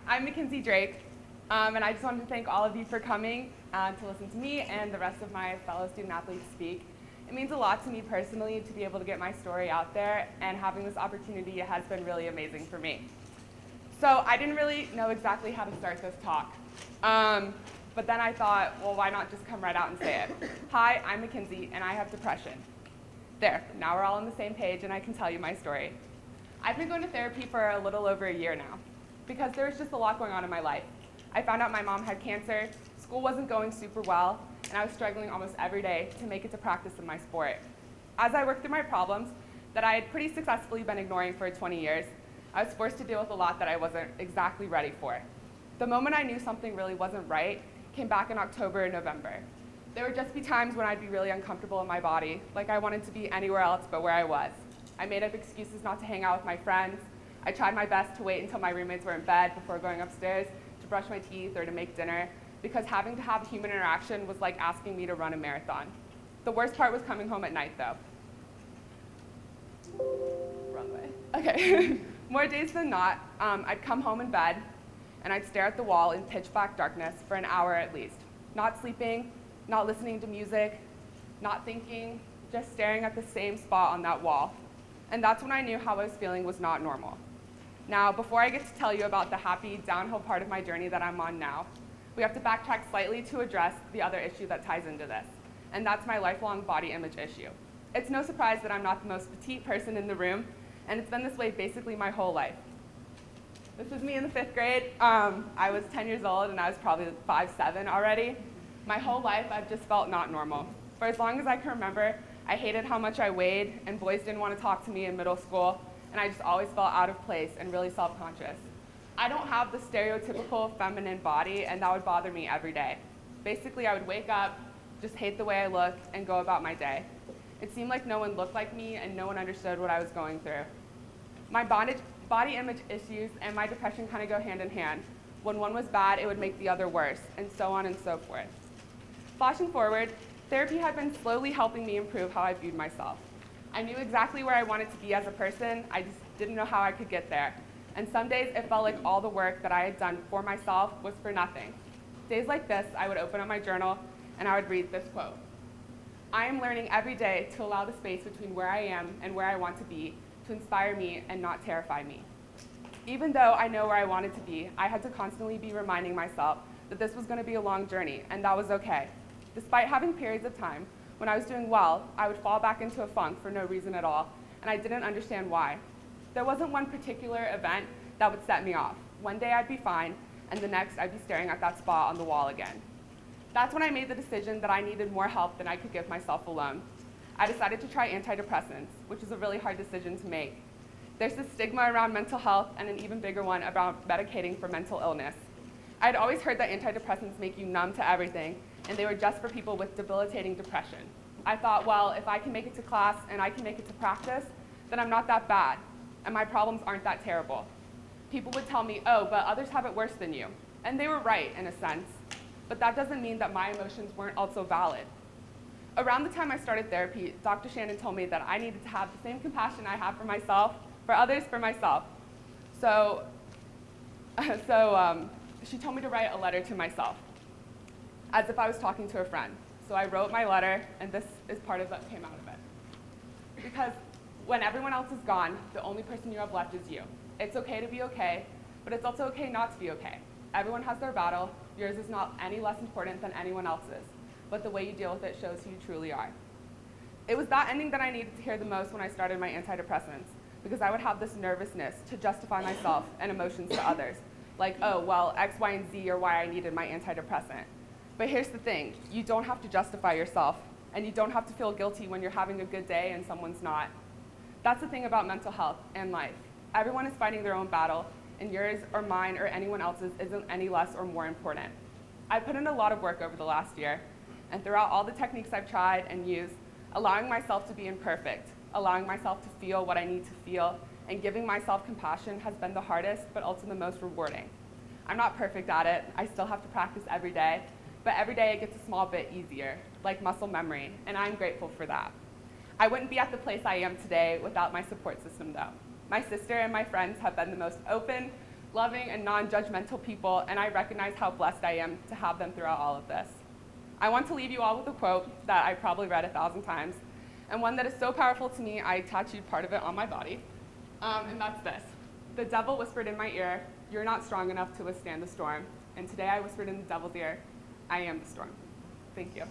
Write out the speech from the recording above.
I'm Mackenzie Drake, and I just wanted to thank all of you for coming to listen to me and the rest of my fellow student athletes speak. It means a lot to me personally to be able to get my story out there, and having this opportunity has been really amazing for me. So I didn't really know exactly how to start this talk, but then I thought, well, why not just come right out and say it? Hi, I'm Mackenzie, and I have depression. There, now we're all on the same page, and I can tell you my story. I've been going to therapy for a little over a year now, because there was just a lot going on in my life. I found out my mom had cancer, school wasn't going super well, and I was struggling almost every day to make it to practice in my sport. As I worked through my problems that I had pretty successfully been ignoring for 20 years, I was forced to deal with a lot that I wasn't exactly ready for. The moment I knew something really wasn't right came back in October and November. There would just be times when I'd be really uncomfortable in my body, like I wanted to be anywhere else but where I was. I made up excuses not to hang out with my friends. I tried my best to wait until my roommates were in bed before going upstairs to brush my teeth or to make dinner, because having to have human interaction was like asking me to run a marathon. The worst part was coming home at night, though. Wrong way. Okay. More days than not, I'd come home in bed, and I'd stare at the wall in pitch black darkness for an hour at least, not sleeping, not listening to music, not thinking, just staring at the same spot on that wall. And that's when I knew how I was feeling was not normal. Now, before I get to tell you about the happy downhill part of my journey that I'm on now, we have to backtrack slightly to address the other issue that ties into this, and that's my lifelong body image issue. It's no surprise that I'm not the most petite person in the room, and it's been this way basically my whole life. This was me in the 5th grade. I was 10 years old, and I was probably 5'7" already. My whole life, I've just felt not normal. For as long as I can remember, I hated how much I weighed, and boys didn't want to talk to me in middle school, and I just always felt out of place and really self-conscious. I don't have the stereotypical feminine body, and that would bother me every day. Basically, I would wake up, just hate the way I look, and go about my day. It seemed like no one looked like me, and no one understood what I was going through. My body image issues and my depression kind of go hand in hand. When one was bad, it would make the other worse, and so on and so forth. Flashing forward, therapy had been slowly helping me improve how I viewed myself. I knew exactly where I wanted to be as a person, I just didn't know how I could get there. And some days it felt like all the work that I had done for myself was for nothing. Days like this, I would open up my journal and I would read this quote: "I am learning every day to allow the space between where I am and where I want to be to inspire me and not terrify me." Even though I know where I wanted to be, I had to constantly be reminding myself that this was going to be a long journey, and that was okay. Despite having periods of time when I was doing well, I would fall back into a funk for no reason at all, and I didn't understand why. There wasn't one particular event that would set me off. One day I'd be fine, and the next I'd be staring at that spot on the wall again. That's when I made the decision that I needed more help than I could give myself alone. I decided to try antidepressants, which is a really hard decision to make. There's this stigma around mental health and an even bigger one about medicating for mental illness. I'd always heard that antidepressants make you numb to everything, and they were just for people with debilitating depression. I thought, well, if I can make it to class and I can make it to practice, then I'm not that bad, and my problems aren't that terrible. People would tell me, oh, but others have it worse than you. And they were right, in a sense, but that doesn't mean that my emotions weren't also valid. Around the time I started therapy, Dr. Shannon told me that I needed to have the same compassion I have for myself, for others, for myself. So she told me to write a letter to myself, as if I was talking to a friend. So I wrote my letter, and this is part of what came out of it. Because when everyone else is gone, the only person you have left is you. It's okay to be okay, but it's also okay not to be okay. Everyone has their battle. Yours is not any less important than anyone else's, but the way you deal with it shows who you truly are. It was that ending that I needed to hear the most when I started my antidepressants, because I would have this nervousness to justify myself and emotions to others. Like, oh, well, X, Y, and Z are why I needed my antidepressant. But here's the thing, you don't have to justify yourself, and you don't have to feel guilty when you're having a good day and someone's not. That's the thing about mental health and life. Everyone is fighting their own battle, and yours or mine or anyone else's isn't any less or more important. I put in a lot of work over the last year, and throughout all the techniques I've tried and used, allowing myself to be imperfect, allowing myself to feel what I need to feel, and giving myself compassion has been the hardest, but also the most rewarding. I'm not perfect at it. I still have to practice every day, but every day it gets a small bit easier, like muscle memory, and I'm grateful for that. I wouldn't be at the place I am today without my support system, though. My sister and my friends have been the most open, loving, and non-judgmental people, and I recognize how blessed I am to have them throughout all of this. I want to leave you all with a quote that I probably read 1,000 times, and one that is so powerful to me, I tattooed part of it on my body, and that's this. The devil whispered in my ear, "You're not strong enough to withstand the storm." And today I whispered in the devil's ear, "I am the storm." Thank you.